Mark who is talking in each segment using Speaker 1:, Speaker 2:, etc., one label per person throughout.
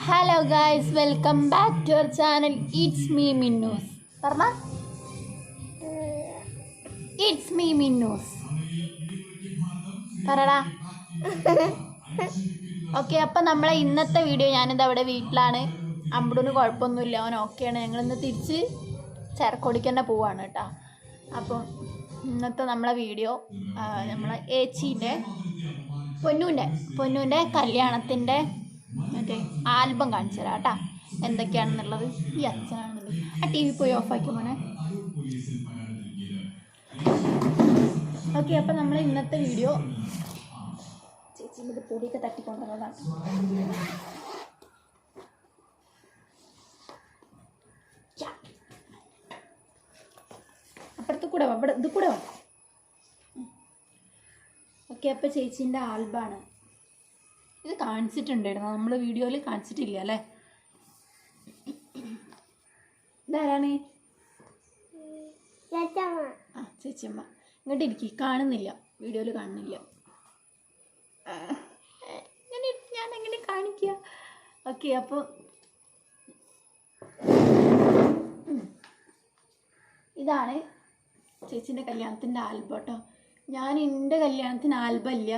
Speaker 1: Hello guys, welcome back to our channel. It's me Minnus. പറഞ്ഞ it's me Minnu's പറടാ. Okay, അപ്പം നമ്മളെ ഇന്നത്തെ വീഡിയോ, ഞാനിത് അവിടെ വീട്ടിലാണ്. അമ്പടൂന് കുഴപ്പമൊന്നുമില്ല, അവൻ ഓക്കെയാണ്. ഞങ്ങളിന്ന് തിരിച്ച് ചേർക്കൊടിക്കന്നെ പോവാണ് കേട്ടോ. അപ്പം ഇന്നത്തെ നമ്മളെ വീഡിയോ നമ്മളെ ഏച്ചീൻ്റെ പൊന്നൂൻ്റെ കല്യാണത്തിൻ്റെ മറ്റേ ആൽബം കാണിച്ചു തരാം കേട്ടോ, എന്തൊക്കെയാണെന്നുള്ളത്. ഈ അച്ഛനാണെന്നുള്ളത് ആ ടി വി പോയി ഓഫാക്കി മോനെ. ഓക്കെ, അപ്പം നമ്മൾ ഇന്നത്തെ വീഡിയോ ചേച്ചിൻ്റെ പൊടിയൊക്കെ തട്ടിക്കൊണ്ടുവന്നതാണ്. അപ്പുറത്ത് കൂടെ വാ, ഇവിടെ ഇത് കൂടെ വാ. ഓക്കെ, അപ്പം ചേച്ചീൻ്റെ ആൽബമാണ് ഇത്. കാണിച്ചിട്ടുണ്ടായിരുന്നു നമ്മൾ വീഡിയോയിൽ, കാണിച്ചിട്ടില്ല അല്ലേ? ഇതാരാണ്? ആ, ചേച്ചിയമ്മ. ഇങ്ങോട്ട് ഇരിക്കി, കാണുന്നില്ല, വീഡിയോയിൽ കാണുന്നില്ല. ഞാൻ എങ്ങനെ കാണിക്കുക? ഓക്കെ, അപ്പോൾ ഇതാണ് ചേച്ചീൻ്റെ കല്യാണത്തിൻ്റെ ആൽബം കേട്ടോ. ഞാൻ എൻ്റെ കല്യാണത്തിന് ആൽബം ഇല്ല,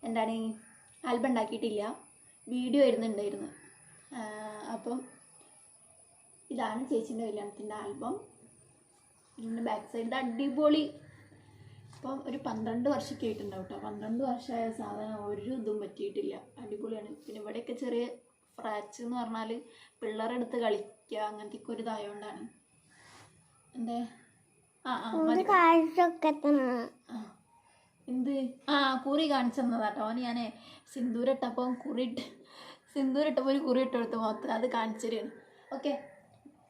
Speaker 1: എന്താണ് ആൽബം ഉണ്ടാക്കിയിട്ടില്ല, വീഡിയോ ഇരുന്നുണ്ടായിരുന്നു. അപ്പം ഇതാണ് ചേച്ചീൻ്റെ കല്യാണത്തിൻ്റെ ആൽബം. ഇതിൻ്റെ ബാക്ക് സൈഡ് അടിപൊളി. ഇപ്പം ഒരു 12 വർഷമൊക്കെ ആയിട്ടുണ്ടാവും കേട്ടോ. 12 വർഷമായ സാധനം ഒരു ഇതും പറ്റിയിട്ടില്ല, അടിപൊളിയാണ്. പിന്നെ ഇവിടെയൊക്കെ ചെറിയ ഫ്രാച്ച് എന്ന് പറഞ്ഞാൽ പിള്ളേരെടുത്ത് കളിക്കുക അങ്ങനത്തെ ഒരു ഇതായതുകൊണ്ടാണ്. എന്തേ എന്ത് കുറി കാണിച്ചു തന്നതാട്ടോ. അവന് ഞാൻ സിന്ദൂരിട്ടപ്പോൾ ഒരു കുറി ഇട്ട് കൊടുത്ത് മുഖത്ത്, അത് കാണിച്ചു തരുകയാണ്. ഓക്കെ,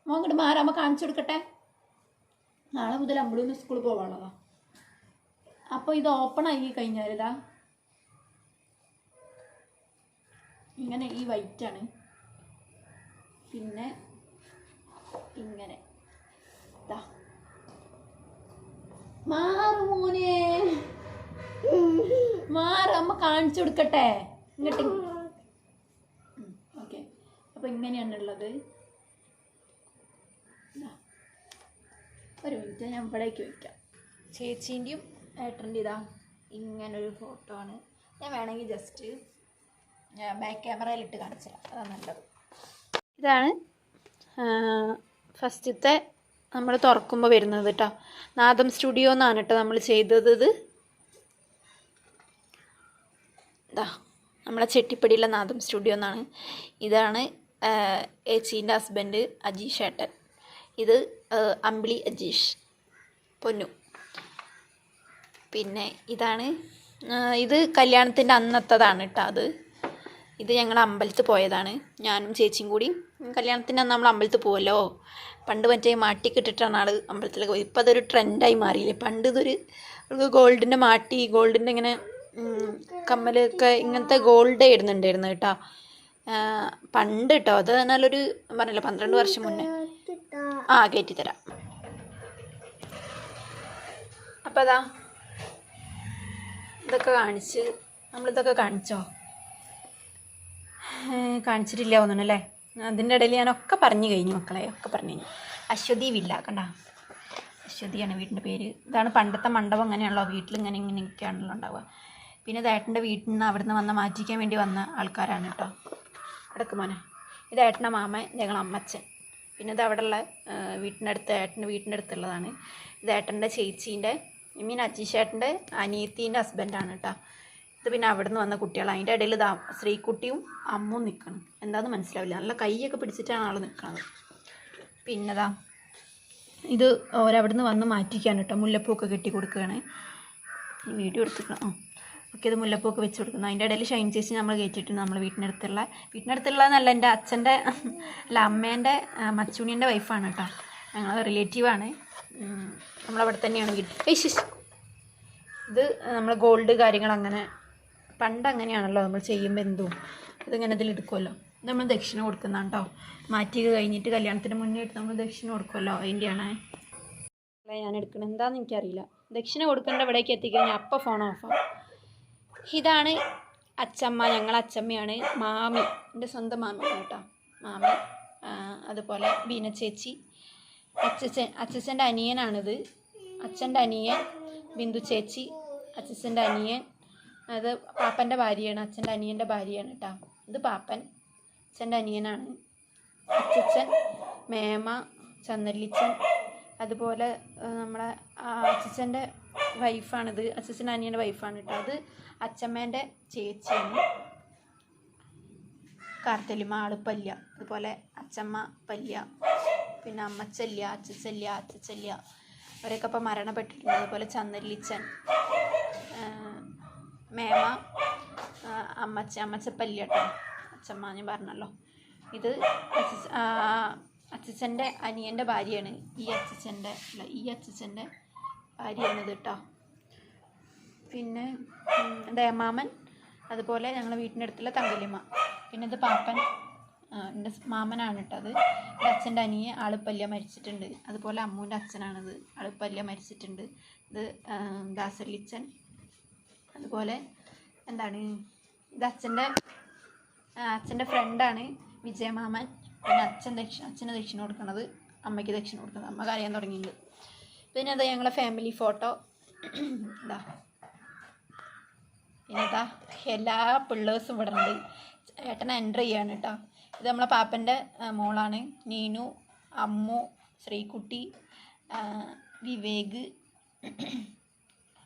Speaker 1: മോങ്ങോട്ട് മാറാമ്പോൾ കാണിച്ചു കൊടുക്കട്ടെ. നാളെ മുതൽ അമ്പളൂന്ന് സ്കൂളിൽ പോകാനുള്ളതാ. അപ്പോൾ ഇത് ഓപ്പൺ ആക്കി കഴിഞ്ഞാലിതാ ഇങ്ങനെ ഈ വൈറ്റാണ്. പിന്നെ ഇങ്ങനെ മോനെ അമ്മ കാണിച്ചു കൊടുക്കട്ടെ ഇങ്ങോട്ട്. ഓക്കെ, അപ്പൊ ഇങ്ങനെയാണുള്ളത്. ഒരു മിനിറ്റ്, ഞാൻ ഇവിടേക്ക് വയ്ക്കാം. ചേച്ചീൻ്റെയും ഏട്ടൻ്റെ ഇതാ ഇങ്ങനൊരു ഫോട്ടോ ആണ്. ഞാൻ വേണമെങ്കിൽ ജസ്റ്റ് ബാക്ക് ക്യാമറയിലിട്ട് കാണിച്ചു തരാം, അതാണ് നല്ലത്. ഇതാണ് ഫസ്റ്റത്തെ നമ്മൾ തുറക്കുമ്പോൾ വരുന്നത് കേട്ടോ. നാദം സ്റ്റുഡിയോ എന്നാണ് കേട്ടോ നമ്മൾ ചെയ്തത്. ഇതാ നമ്മളെ ചെട്ടിപ്പടിയിലെ നാദം സ്റ്റുഡിയോ എന്നാണ്. ഇതാണ് ഏച്ചീൻ്റെ ഹസ്ബൻഡ് അജീഷ് ഏട്ടൻ. ഇത് അമ്പിളി അജീഷ് പൊന്നു. പിന്നെ ഇതാണ് ഇത് കല്യാണത്തിൻ്റെ അന്നത്തതാണ് കേട്ടോ. ഇത് ഞങ്ങൾ അമ്പലത്തിൽ പോയതാണ്, ഞാനും ചേച്ചിയും കൂടി. കല്യാണത്തിൻ്റെ അന്ന് നമ്മൾ അമ്പലത്തിൽ പോകുമല്ലോ. പണ്ട് മറ്റേ മാട്ടിക്കിട്ടിട്ടാണ് ആൾ അമ്പലത്തിലേക്ക് പോയി. ഇപ്പോൾ അതൊരു ട്രെൻഡായി മാറിയില്ലേ. പണ്ട് ഇതൊരു ഗോൾഡിൻ്റെ മാട്ടി, ഗോൾഡിൻ്റെ ഇങ്ങനെ കമ്മലൊക്കെ ഇങ്ങനത്തെ ഗോൾഡ് ഇടുന്നുണ്ടായിരുന്നു കേട്ടോ പണ്ട് കേട്ടോ. അത് എന്നാലൊരു പറഞ്ഞില്ല 12 വർഷം മുന്നേ. കയറ്റി തരാം. അപ്പോൾ അതാ ഇതൊക്കെ കാണിച്ച് നമ്മളിതൊക്കെ കാണിച്ചോ? കാണിച്ചിട്ടില്ല തോന്നണല്ലേ. അതിൻ്റെ ഇടയിൽ ഞാനൊക്കെ പറഞ്ഞു കഴിഞ്ഞു മക്കളെ, ഒക്കെ പറഞ്ഞു കഴിഞ്ഞു. അശ്വതി വില്ല കണ്ട, അശ്വതിയാണ് വീടിൻ്റെ പേര്. ഇതാണ് പണ്ടത്തെ മണ്ഡപം. അങ്ങനെയാണല്ലോ വീട്ടിൽ ഇങ്ങനെയൊക്കെയാണല്ലോ ഉണ്ടാവുക. പിന്നെ ഏട്ടൻ്റെ വീട്ടിൽ നിന്ന് അവിടെ നിന്ന് വന്ന് മാറ്റിക്കാൻ വേണ്ടി വന്ന ആൾക്കാരാണ് കേട്ടോ. അടക്ക് മോനെ. ഇത് ഏട്ടൻ്റെ മാമൻ, ഞങ്ങൾ അമ്മച്ചൻ. പിന്നെ ഇത് അവിടെയുള്ള ഏട്ടൻ്റെ വീട്ടിൻ്റെ അടുത്തുള്ളതാണ്. ഇത് ഏട്ടൻ്റെ ചേച്ചീൻ്റെ അജീഷ് ഏട്ടൻ്റെ അനിയത്തീൻ്റെ ഹസ്ബൻഡാണ് കേട്ടോ. ഇത് പിന്നെ അവിടെ നിന്ന് വന്ന കുട്ടികളാണ്. അതിൻ്റെ ഇടയിൽ ശ്രീകുട്ടിയും അമ്മും നിൽക്കണം. എന്താണെന്ന് മനസ്സിലാവില്ല, നല്ല കൈയൊക്കെ പിടിച്ചിട്ടാണ് ആൾ നിൽക്കുന്നത്. പിന്നെതാ ഇത് ഓരവിടെ നിന്ന് വന്ന് മാറ്റിക്കാൻ കേട്ടോ. മുല്ലപ്പൂക്കെ കെട്ടി കൊടുക്കുകയാണ്. ഈ വീഡിയോ എടുത്തിക്കണം. ഓക്കെ, ഇത് മുല്ലപ്പൂക്കെ വെച്ച് കൊടുക്കുന്നു. അതിൻ്റെ ഇടയിൽ ഷൈൻ ചേച്ചി നമ്മൾ കയറ്റിയിട്ടുണ്ട്. നമ്മൾ വീട്ടിനടുത്തുള്ളതെന്നല്ല, എൻ്റെ അച്ഛൻ്റെ അല്ല അമ്മേൻ്റെ മച്ചുണിൻ്റെ വൈഫാണ് കേട്ടോ. ഞങ്ങൾ റിലേറ്റീവാണ്. നമ്മളവിടെ തന്നെയാണ് വീട്. ഇത് നമ്മൾ ഗോൾഡ് കാര്യങ്ങൾ അങ്ങനെ പണ്ട് അങ്ങനെയാണല്ലോ നമ്മൾ ചെയ്യുമ്പോൾ എന്തും ഇതിങ്ങനെ ഇതിലെടുക്കുമല്ലോ. ഇത് നമ്മൾ ദക്ഷിണ കൊടുക്കുന്നതാണ് കേട്ടോ. മാറ്റി കഴിഞ്ഞിട്ട് കല്യാണത്തിന് മുന്നേ നമ്മൾ ദക്ഷിണ കൊടുക്കുമല്ലോ, അതിൻ്റെയാണ് ഞാൻ എടുക്കണം. എന്താണെന്ന് എനിക്കറിയില്ല. ദക്ഷിണ കൊടുക്കേണ്ട ഇവിടേക്ക് എത്തിക്കഴിഞ്ഞാൽ അപ്പം ഫോൺ ഓഫാണ്. ഇതാണ് അച്ചമ്മ, ഞങ്ങളെ അച്ചമ്മയാണ്. മാമി, എൻ്റെ സ്വന്തം മാമിയാണ് കേട്ടോ, മാമി. അതുപോലെ ബീന ചേച്ചി, അച്ചച്ചൻ്റെ അനിയനാണിത്, അച്ഛൻ്റെ അനിയൻ ബിന്ദു ചേച്ചി, അച്ചച്ചൻ്റെ അനിയൻ. അത് പാപ്പൻ്റെ ഭാര്യയാണ്, അച്ഛൻ്റെ അനിയൻ്റെ ഭാര്യയാണ് കേട്ടോ. ഇത് പാപ്പൻ, അച്ഛൻ്റെ അനിയനാണ്. അച്ചച്ചൻ, മേമ, ചന്ദ്രലിച്ചൻ. അതുപോലെ നമ്മളെ അച്ചച്ചൻ്റെ വൈഫാണിത്, അച്ചച്ചൻ്റെ അനിയൻ്റെ വൈഫാണ് കേട്ടോ. അത് അച്ചമ്മേൻ്റെ ചേച്ചിയാണ്, കാർത്തലിമ, ആളുപ്പല്യ. അതുപോലെ അച്ചമ്മ പല്യ, പിന്നെ അമ്മച്ചല്യ, അച്ചച്ചല്യ. അവരൊക്കെ ഇപ്പം മരണപ്പെട്ടിട്ടുണ്ട്. അതുപോലെ ചന്ദ്രലിച്ചൻ, മേമ, അമ്മച്ചപ്പല്യ കേട്ടോ, അച്ചമ്മ ഞാൻ പറഞ്ഞല്ലോ. ഇത് അച്ചച്ചൻ്റെ അനിയൻ്റെ ഭാര്യയാണ്, ഈ അച്ചച്ചൻ്റെ ഭാര്യയാണിത് കേട്ടോ. പിന്നെ ദേമാമൻ, അതുപോലെ ഞങ്ങളുടെ വീട്ടിൻ്റെ അടുത്തുള്ള തങ്കലിമ. പിന്നെ ഇത് പാപ്പൻ, എൻ്റെ മാമനാണ് കേട്ടോ. അത് എൻ്റെ അച്ഛൻ്റെ അനിയെ ആളുപ്പല്യ മരിച്ചിട്ടുണ്ട്. അതുപോലെ അമ്മൂൻ്റെ അച്ഛനാണിത്, ആളുപ്പല്യ മരിച്ചിട്ടുണ്ട്. ഇത് ദാസർലിച്ചൻ. അതുപോലെ എന്താണ്, ഇത് അച്ഛൻ്റെ ഫ്രണ്ടാണ് വിജയമാമൻ. പിന്നെ അച്ഛന് ദക്ഷിണ കൊടുക്കുന്നത്, അമ്മയ്ക്ക് ദക്ഷിണ കൊടുക്കുന്നത്. അമ്മ കരയാൻ തുടങ്ങിയിട്ടുണ്ട്. പിന്നെ അത് ഞങ്ങളെ ഫാമിലി ഫോട്ടോ. ഇതാ, പിന്നെ ഇതാ എല്ലാ പിള്ളേഴ്സും ഇവിടെ ഉണ്ട്. ഏട്ടനെ എൻ്റർ ചെയ്യാണ് കേട്ടോ. ഇത് നമ്മളെ പാപ്പൻ്റെ മോളാണ്, നീനു, അമ്മു, ശ്രീകുട്ടി, വിവേക്,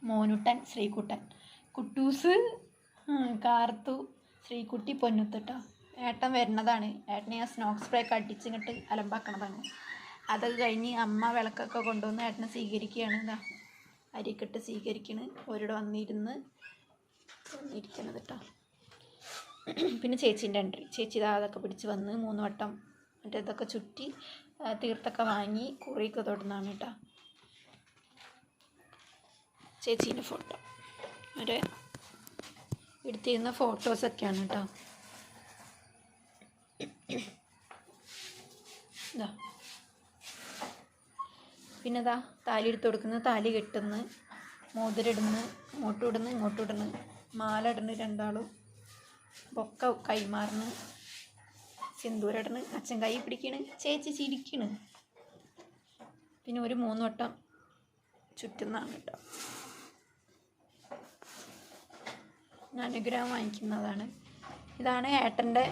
Speaker 1: മോനുട്ടൻ, ശ്രീകുട്ടൻ, കുട്ടൂസ്, കാർത്തു, ശ്രീകുട്ടി, പൊന്നുത്ത് കേട്ടോ. ഏട്ടൻ വരുന്നതാണ്. ഏട്ടനെ ഞാൻ സ്നോക്ക് സ്പ്രേ ഒക്കെ അടിച്ചിങ്ങോട്ട് അലമ്പാക്കണതാണ്. അതൊക്കെ കഴിഞ്ഞ് അമ്മ വിളക്കൊക്കെ കൊണ്ടുവന്ന് ഏട്ടനെ സ്വീകരിക്കുകയാണ്. ഇതാ അരിക്കെട്ട് സ്വീകരിക്കണ്, ഒരിടെ വന്നിരുന്നത് കേട്ടോ. പിന്നെ ചേച്ചീൻ്റെ എൻട്രി. ചേച്ചി ഇതാ അതൊക്കെ പിടിച്ച് വന്ന് 3 വട്ടം ഇതൊക്കെ ചുറ്റി തീർത്തൊക്കെ വാങ്ങി കുറിയൊക്കെ തൊടുന്നതാണ് കേട്ടോ. ചേച്ചീൻ്റെ ഫോട്ടോ ഒരു എടുത്തിരുന്ന ഫോട്ടോസൊക്കെയാണ് കേട്ടോ. ഇതാ പിന്നെ ഇതാ താലി എടുത്ത് കൊടുക്കുന്നത്, താലി കെട്ടുന്നു, മോതിരിടുന്നു, ഇങ്ങോട്ടും ഇടുന്നു, മാല ഇടുന്നു, രണ്ടാളും ബൊക്ക കൈമാറുന്നു, സിന്ദൂരിടുന്നു, അച്ഛൻ കൈ പിടിക്കണ്, ചേച്ചി ചിരിക്കണ്. പിന്നെ ഒരു 3 വട്ടം ചുറ്റുന്നതാണ് കേട്ടോ. അനുഗ്രഹം വാങ്ങിക്കുന്നതാണ്. ഇതാണ് ഏട്ടൻ്റെ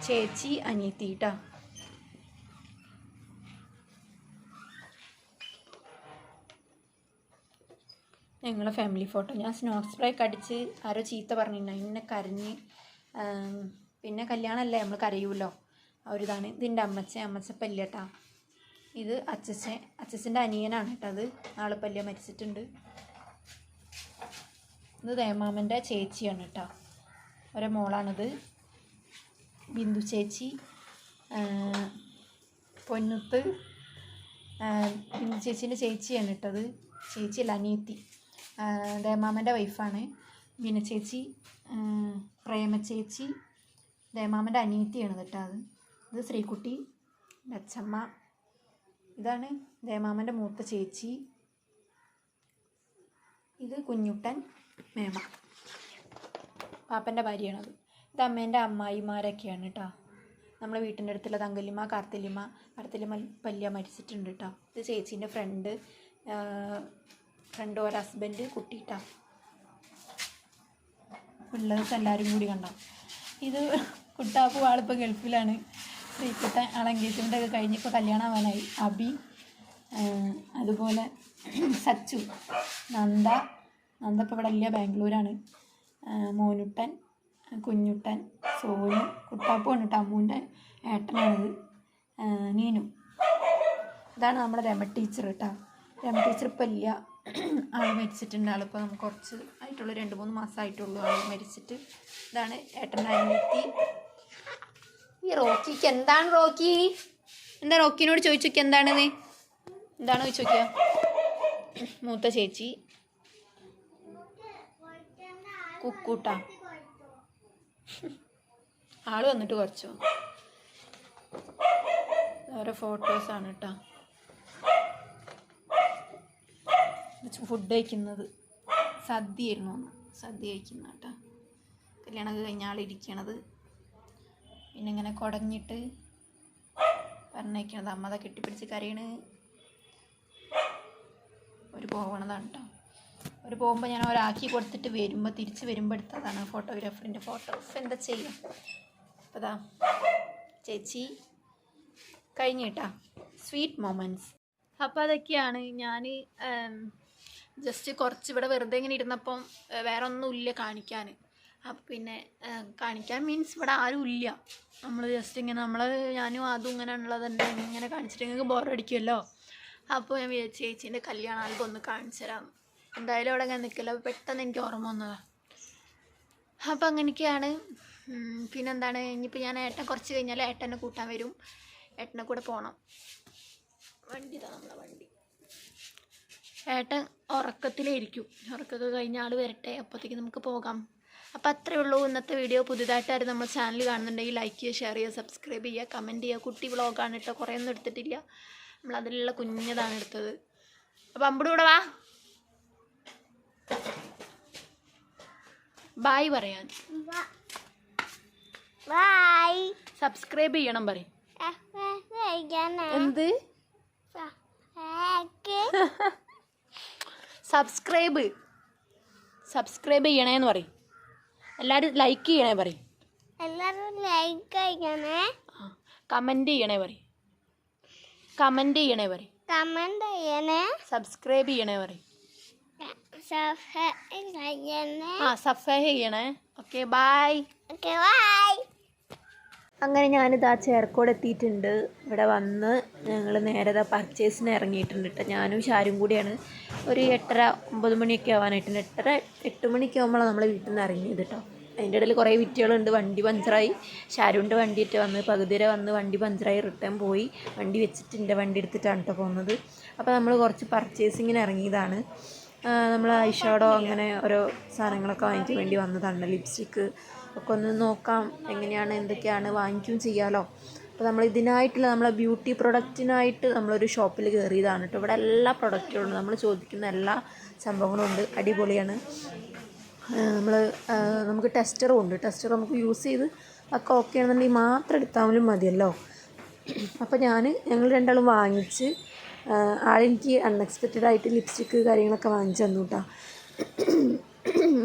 Speaker 1: ചേച്ചി, അനിയത്തി കേട്ടോ. ഞങ്ങളെ ഫാമിലി ഫോട്ടോ. ഞാൻ സ്നോക്ക് സ്പ്രേ ഒക്കെ അടിച്ച് ആരോ ചീത്ത പറഞ്ഞിട്ടുണ്ടായി, എന്നെ കരഞ്ഞ്. പിന്നെ കല്യാണമല്ലേ, നമ്മൾ കരയൂല്ലോ, ആ ഒരു ഇതാണ്. ഇതിൻ്റെ അമ്മച്ചപ്പല്യ കേട്ടോ. ഇത് അച്ചച്ചൻ്റെ അനിയനാണ് കേട്ടോ. അത് ആളുപ്പല്യ മരിച്ചിട്ടുണ്ട്. ഇത് ദേമാമൻ്റെ ചേച്ചിയാണ് കേട്ടോ, ഒരേ മോളാണിത്, ബിന്ദു ചേച്ചി. പൊന്നുത്ത് ബിന്ദു ചേച്ചീൻ്റെ ചേച്ചിയാണ് കേട്ടത്, ചേച്ചിയല്ല അനിയത്തി, ദേമാമൻ്റെ വൈഫാണ് ബീന ചേച്ചി. പ്രേമ ചേച്ചി ദേമാമൻ്റെ അനിയത്തിയാണ് കേട്ടോ. ഇത് ശ്രീകുട്ടി, അച്ചമ്മ. ഇതാണ് ദേമാമൻ്റെ മൂത്ത ചേച്ചി. ഇത് കുഞ്ഞുട്ടൻ, മേമ, പാപ്പൻ്റെ ഭാര്യയാണത്. ഇത് അമ്മേൻ്റെ അമ്മായിമാരൊക്കെയാണ് കേട്ടോ. നമ്മളെ വീട്ടിൻ്റെ അടുത്തുള്ള തങ്കലിമ, കാർത്തലിമ പല്യ മരിച്ചിട്ടുണ്ട് കേട്ടോ. ഇത് ചേച്ചീൻ്റെ ഫ്രണ്ട് ഒരു ഹസ്ബൻഡ്, കുട്ടി കേട്ടോ. പിള്ളേർക്ക് എല്ലാവരും കൂടി കണ്ടോ. ഇത് കുട്ടാപ്പു, ആളിപ്പോൾ ഗൾഫിലാണ്. ശ്രീകുട്ടൻ ആൾ എൻഗേജ്മെൻ്റ് ഒക്കെ കഴിഞ്ഞ് ഇപ്പോൾ കല്യാണം ആവാനായി. അബി, അതുപോലെ സച്ചു, നന്ദ ഇപ്പോൾ ഇവിടെ ഇല്ല, ബാംഗ്ലൂരാണ്. മോനുട്ടൻ, കുഞ്ഞുട്ടൻ, സോനു, കുട്ടാപ്പു ആണ് കേട്ടോ, അമ്മൂൻ്റെ ഏട്ടനാണിത്. നീനു. ഇതാണ് നമ്മുടെ രമ ടീച്ചർ കേട്ടോ. രമ ടീച്ചർ ഇപ്പം ഇല്ല, ആൾ മരിച്ചിട്ടുണ്ട്. ആളിപ്പോൾ നമുക്ക് കുറച്ച് ആയിട്ടുള്ളൂ, 2-3 മാസമായിട്ടുള്ളൂ ആൾ മരിച്ചിട്ട്. ഇതാണ് ഏട്ടൻ്റെ അനിയത്തി. ഈ റോക്കിക്ക് എന്താണ് റോക്കി? എന്താ റോക്കിനോട് ചോദിച്ചു നോക്കി എന്താണെന്ന്, എന്താണോ ചോദിച്ചു നോക്കിയാ. മൂത്ത ചേച്ചി കുക്കൂട്ടാ, ആള് വന്നിട്ട് കുറച്ചോ. ഓരോ ഫോട്ടോസാണ് കേട്ടോ. ഫുഡ് കഴിക്കുന്നത് സദ്യയായിരുന്നു, സദ്യ കഴിക്കുന്ന കേട്ടോ. കല്യാണമൊക്കെ കഴിഞ്ഞ ആളിരിക്കണത്. പിന്നെ ഇങ്ങനെ കുടഞ്ഞിട്ട് പറഞ്ഞേക്കണത്. അമ്മ അതാ കെട്ടിപ്പിടിച്ച് കരയണ്. ഒരു പോകണതാണ് കേട്ടോ. ഒരു പോകുമ്പോൾ ഞാൻ ഒരാക്കി കൊടുത്തിട്ട് വരുമ്പോൾ തിരിച്ച് വരുമ്പോൾ എടുത്തതാണ് ഫോട്ടോഗ്രാഫറിൻ്റെ ഫോട്ടോ. എന്താ ചെയ്യാം. അപ്പോൾ അതാ ചേച്ചി കഴിഞ്ഞു കേട്ടോ. Sweet moments. അപ്പോൾ അതൊക്കെയാണ്. ഞാൻ ജസ്റ്റ് കുറച്ച് ഇവിടെ വെറുതെ ഇങ്ങനെ ഇരുന്നപ്പം വേറെ ഒന്നുമില്ല കാണിക്കാൻ. അപ്പം പിന്നെ കാണിക്കാൻ മീൻസ് ഇവിടെ ആരും ഇല്ല. നമ്മൾ ജസ്റ്റ് ഇങ്ങനെ ഞാനും അതും ഇങ്ങനെ ഉള്ളതുണ്ട് ഇങ്ങനെ കാണിച്ചിട്ട് നിങ്ങൾക്ക് ബോറടിക്കുമല്ലോ. അപ്പോൾ ഞാൻ വിചാരിച്ചു ചേച്ചീൻ്റെ കല്യാണ ആൽബം ഒന്ന് കാണിച്ചു തരാം. എന്തായാലും അവിടെ അങ്ങനെ നിൽക്കില്ല. അപ്പോൾ പെട്ടെന്ന് എനിക്ക് ഓർമ്മ വന്നതാണ്. അപ്പോൾ അങ്ങനെയൊക്കെയാണ്. പിന്നെന്താണ്, ഇനിയിപ്പോൾ ഞാൻ ഏട്ടൻ കുറച്ച് കഴിഞ്ഞാൽ ഏട്ടനെ കൂട്ടാൻ വരും. ഏട്ടനെ കൂടെ പോകണം. വണ്ടി ഇതാ നമ്മളെ വണ്ടി. ഏട്ടൻ ഉറക്കത്തിലായിരിക്കും. ഉറക്കമൊക്കെ കഴിഞ്ഞ ആൾ വരട്ടെ, അപ്പോഴത്തേക്ക് നമുക്ക് പോകാം. അപ്പോൾ അത്രയേ ഉള്ളൂ ഇന്നത്തെ വീഡിയോ. പുതിയതായിട്ടായിരുന്നു നമ്മൾ ചാനൽ കാണുന്നുണ്ടെങ്കിൽ ലൈക്ക് ചെയ്യുക, ഷെയർ ചെയ്യുക, സബ്സ്ക്രൈബ് ചെയ്യുക, കമൻറ്റ് ചെയ്യുക. കുട്ടി വ്ളോഗാണ് കേട്ടോ, കുറേ ഒന്നും എടുത്തിട്ടില്ല. നമ്മളതിലുള്ള കുഞ്ഞതാണ് എടുത്തത്. അപ്പോൾ അമ്പൂടെ കൂടെ വാ, ബായ് പറയാൻ. സബ്സ്ക്രൈബ് ചെയ്യണം പറയും. എന്ത് സബ്സ്ക്രൈബ് ചെയ്യണേന്ന് പറയും. എല്ലാവരും ലൈക്ക് ചെയ്യണേ പറയും. കമൻറ്റ് ചെയ്യണേ പറയും. സബ്സ്ക്രൈബ് ചെയ്യണേ പറയും. സബ്സ്ക്രൈബ് ചെയ്യണേ. Okay bye. അങ്ങനെ ഞാനിതാ ചേർക്കോട് എത്തിയിട്ടുണ്ട്. ഇവിടെ വന്ന് ഞങ്ങൾ നേരെ പർച്ചേസിന് ഇറങ്ങിയിട്ടുണ്ട് കേട്ടോ. ഞാനും ഷാരും കൂടിയാണ്. ഒരു 8:30-9 മണിയൊക്കെ ആവാനായിട്ടുണ്ട്. 8 മണിയൊക്കെ ആകുമ്പോഴാണ് നമ്മൾ വീട്ടിൽ നിന്ന് ഇറങ്ങിയത് കേട്ടോ. അതിൻ്റെ ഇടയിൽ കുറേ വിറ്റുകളുണ്ട്. വണ്ടി പഞ്ചറായി. ഷാരുവിൻ്റെ വണ്ടിയിട്ട് വന്ന് പകുതിരെ വന്ന് വണ്ടി പഞ്ചറായി റിട്ടേൺ പോയി. വണ്ടി വെച്ചിട്ട് എൻ്റെ വണ്ടി എടുത്തിട്ടാണ് കേട്ടോ പോകുന്നത്. അപ്പോൾ നമ്മൾ കുറച്ച് പർച്ചേസിങ്ങിന് ഇറങ്ങിയതാണ്. നമ്മൾ ഐഷാഡോ അങ്ങനെ ഓരോ സാധനങ്ങളൊക്കെ വാങ്ങിക്കാൻ വേണ്ടി വന്നതാണ്. ലിപ്സ്റ്റിക്ക് ഒക്കെ ഒന്ന് നോക്കാം എങ്ങനെയാണ് എന്തൊക്കെയാണ് വാങ്ങിക്കുകയും ചെയ്യാമല്ലോ. അപ്പോൾ നമ്മൾ ഇതിനായിട്ടുള്ള നമ്മളെ ബ്യൂട്ടി പ്രൊഡക്റ്റിനായിട്ട് നമ്മളൊരു ഷോപ്പിൽ കയറിയതാണ് കേട്ടോ. ഇവിടെ എല്ലാ പ്രൊഡക്റ്റുകളും ഉണ്ട്. നമ്മൾ ചോദിക്കുന്ന എല്ലാ സംഭവങ്ങളും ഉണ്ട്. അടിപൊളിയാണ്. നമുക്ക് ടെസ്റ്ററും ഉണ്ട്. ടെസ്റ്റർ നമുക്ക് യൂസ് ചെയ്ത് ഒക്കെ ഓക്കെ ആണെന്നുണ്ടെങ്കിൽ മാത്രം എടുത്താലും മതിയല്ലോ. അപ്പോൾ ഞങ്ങൾ രണ്ടാളും വാങ്ങിച്ച് ആളെനിക്ക് അൺഎക്സ്പെക്റ്റഡായിട്ട് ലിപ്സ്റ്റിക്ക് കാര്യങ്ങളൊക്കെ വാങ്ങിച്ചു തന്നു കേട്ടോ.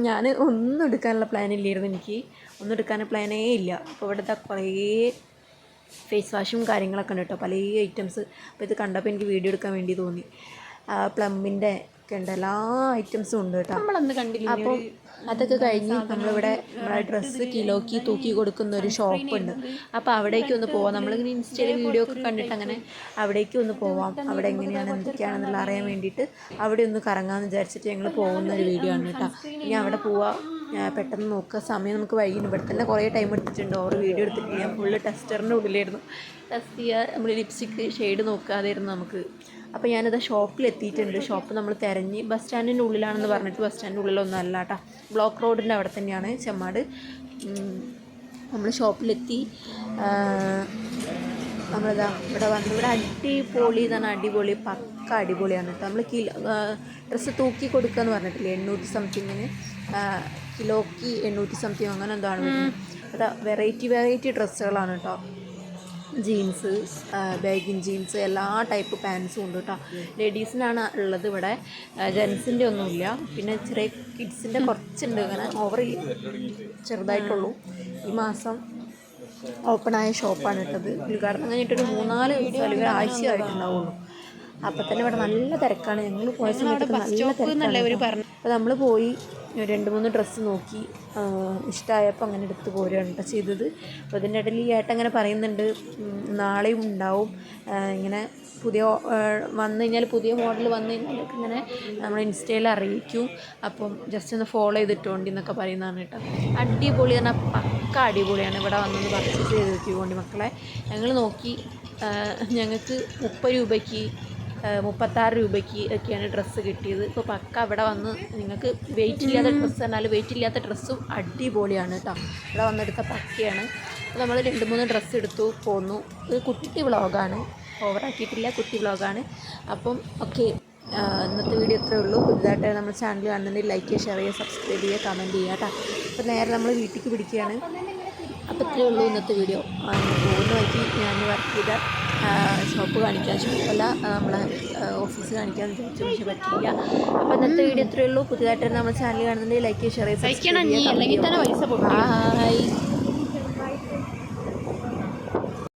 Speaker 1: ഞാൻ ഒന്നും എടുക്കാനുള്ള പ്ലാനില്ലായിരുന്നു. എനിക്ക് ഒന്നും എടുക്കാൻ പ്ലാനേ ഇല്ല. അപ്പോൾ ഇവിടുത്തെ കുറേ ഫേസ് വാഷും കാര്യങ്ങളൊക്കെ ഉണ്ട് കേട്ടോ, പല ഐറ്റംസ്. അപ്പോൾ ഇത് കണ്ടപ്പോൾ എനിക്ക് വീഡിയോ എടുക്കാൻ വേണ്ടി തോന്നി. പ്ലമ്മിൻ്റെ ഒക്കെ ഉണ്ട്, എല്ലാ ഐറ്റംസും ഉണ്ട് കേട്ടോ. നമ്മളന്ന് കണ്ടില്ല. അപ്പോൾ അതൊക്കെ കഴിഞ്ഞ് നമ്മളിവിടെ നമ്മളെ ഡ്രസ്സ് കിലോയ്ക്ക് തൂക്കി കൊടുക്കുന്ന ഒരു ഷോപ്പുണ്ട്. അപ്പോൾ അവിടേക്ക് ഒന്ന് പോവാം. നമ്മളിങ്ങനെ ഇൻസ്റ്റയിൽ വീഡിയോ ഒക്കെ കണ്ടിട്ട് അങ്ങനെ അവിടേക്ക് ഒന്ന് പോവാം. അവിടെ എങ്ങനെയാണ് എന്തൊക്കെയാണെന്നുള്ള അറിയാൻ വേണ്ടിയിട്ട് അവിടെ ഒന്ന് കറങ്ങാമെന്ന് വിചാരിച്ചിട്ട് ഞങ്ങൾ പോകുന്ന ഒരു വീഡിയോ ആണ് കേട്ടോ. ഇനി അവിടെ പോവാം. പെട്ടെന്ന് നോക്കുക, സമയം നമുക്ക് വൈകുന്നു. ഇവിടെ തന്നെ കുറേ ടൈം എടുത്തിട്ടുണ്ട്. ഓരോ വീഡിയോ എടുത്തിട്ട് ഞാൻ ഫുള്ള് ടെസ്റ്ററിൻ്റെ ഉള്ളിലായിരുന്നു. ടെസ്റ്റ് ചെയ്യുക, നമ്മൾ ലിപ്സ്റ്റിക്ക് ഷെയ്ഡ് നോക്കുക, അതായിരുന്നു നമുക്ക്. അപ്പോൾ ഞാനിത് ഷോപ്പിലെത്തിയിട്ടുണ്ട്. ഷോപ്പ് നമ്മൾ തിരഞ്ഞ് ബസ് സ്റ്റാൻഡിൻ്റെ ഉള്ളിലാണെന്ന് പറഞ്ഞിട്ട് ബസ് സ്റ്റാൻഡിൻ്റെ ഉള്ളിലൊന്നും അല്ല കേട്ടോ, ബ്ലോക്ക് റോഡിൻ്റെ അവിടെ തന്നെയാണ് ചെമ്മാട്. നമ്മൾ ഷോപ്പിലെത്തി. നമ്മളിതാ ഇവിടെ വന്നു. ഇവിടെ അടിപൊളി ഇതാണ്, അടിപൊളി പക്ക അടിപൊളിയാണ് കേട്ടോ. നമ്മൾ ഡ്രസ്സ് തൂക്കി കൊടുക്കുക എന്ന് പറഞ്ഞിട്ടില്ലേ, 800 സംതിങ്ങിന്, കിലോയ്ക്ക് 800 സംതിങ് അങ്ങനെ എന്താണ് വരുന്നത്. അതാ വെറൈറ്റി ഡ്രസ്സുകളാണ് കേട്ടോ. ജീൻസ്, ബാഗിൻ ജീൻസ്, എല്ലാ ടൈപ്പ് പാൻസും ഉണ്ട് കേട്ടോ. ലേഡീസിനാണ് ഉള്ളത് ഇവിടെ, ജെൻസിൻ്റെ ഒന്നുമില്ല. പിന്നെ ചെറിയ കിഡ്സിൻ്റെ കുറച്ചുണ്ട്, അങ്ങനെ ഓവർ ചെറുതായിട്ടുള്ളൂ. ഈ മാസം ഓപ്പണായ ഷോപ്പാണ് കേട്ടത്. ഉദ്ഘാടനം കഴിഞ്ഞിട്ടൊരു 3-4 ദിവസം അല്ലെങ്കിൽ ആഴ്ചയായിട്ടുണ്ടാവുള്ളൂ. അപ്പം തന്നെ ഇവിടെ നല്ല തിരക്കാണ്. ഞങ്ങൾ പോയ സമയത്ത് നല്ല തിരക്കാണ്. അപ്പോൾ നമ്മൾ പോയി 2-3 ഡ്രസ്സ് നോക്കി ഇഷ്ടമായപ്പോൾ അങ്ങനെ എടുത്ത് പോരുകയാണ് കേട്ടോ ചെയ്തത്. അപ്പോൾ ഇതിൻ്റെ ഇടയിൽ ഈ ഏട്ടൻ അങ്ങനെ പറയുന്നുണ്ട് നാളെയും ഉണ്ടാവും ഇങ്ങനെ പുതിയ വന്നു കഴിഞ്ഞാൽ, പുതിയ മോഡൽ വന്നു കഴിഞ്ഞാലൊക്കെ ഇങ്ങനെ നമ്മൾ ഇൻസ്റ്റയിൽ അറിയിക്കും. അപ്പം ജസ്റ്റ് ഒന്ന് ഫോളോ ചെയ്തിട്ടുകൊണ്ട് എന്നൊക്കെ പറയുന്നതാണ് കേട്ടോ. അടിപൊളി പറഞ്ഞാൽ പക്ക അടിപൊളിയാണ്. ഇവിടെ വന്നൊന്ന് പർച്ചേസ് ചെയ്ത് നോക്കിക്കൊണ്ട് മക്കളെ. ഞങ്ങൾ നോക്കി, ഞങ്ങൾക്ക് 30 രൂപയ്ക്ക് 36 രൂപയ്ക്ക് ഒക്കെയാണ് ഡ്രസ്സ് കിട്ടിയത്. ഇപ്പോൾ പക്ക ഇവിടെ വന്ന് നിങ്ങൾക്ക് വെയിറ്റ് ഇല്ലാത്ത ഡ്രസ്സ് പറഞ്ഞാൽ വെയിറ്റ് ഇല്ലാത്ത ഡ്രസ്സും അടിപൊളിയാണ് കേട്ടോ. ഇവിടെ വന്നെടുത്ത പക്കയാണ്. അപ്പോൾ നമ്മൾ 2-3 ഡ്രസ്സ് എടുത്തു പോന്നു. ഇത് കുട്ടി വ്ളോഗാണ്, ഓവറാക്കിയിട്ടില്ല, കുട്ടി വ്ളോഗാണ്. അപ്പം ഓക്കെ, ഇന്നത്തെ വീഡിയോ ഇത്രയേ ഉള്ളൂ. പുതുതായിട്ട് നമ്മുടെ ചാനൽ കാണുന്നുണ്ടെങ്കിൽ ലൈക്ക് ചെയ്യുക, ഷെയർ ചെയ്യുക, സബ്സ്ക്രൈബ് ചെയ്യുക, കമൻറ്റ് ചെയ്യുക കേട്ടോ. അപ്പോൾ നേരെ നമ്മൾ വീട്ടിലേക്ക് പിടിക്കുകയാണ്. അപ്പോൾ ഇത്രയേ ഉള്ളൂ ഇന്നത്തെ വീഡിയോ. പോകുന്ന വഴിക്ക് ഞാൻ വർക്ക് ചെയ്ത ഷോപ്പ് കാണിക്കാൻ, ഷോപ്പല്ല നമ്മളെ ഓഫീസ് കാണിക്കാമെന്ന് വിചാരിച്ചു, പക്ഷേ പറ്റില്ല. അപ്പോൾ ഇന്നത്തെ വീഡിയോ ഇത്രയേ ഉള്ളൂ. പുതുതായിട്ട് നമ്മുടെ ചാനൽ കാണുന്നുണ്ടെങ്കിൽ ലൈക്ക് ചെയ്യുക, ഷെയർ ചെയ്യുക, സബ്സ്ക്രൈബ് ചെയ്യുക, കമൻറ്റ് ചെയ്യുക.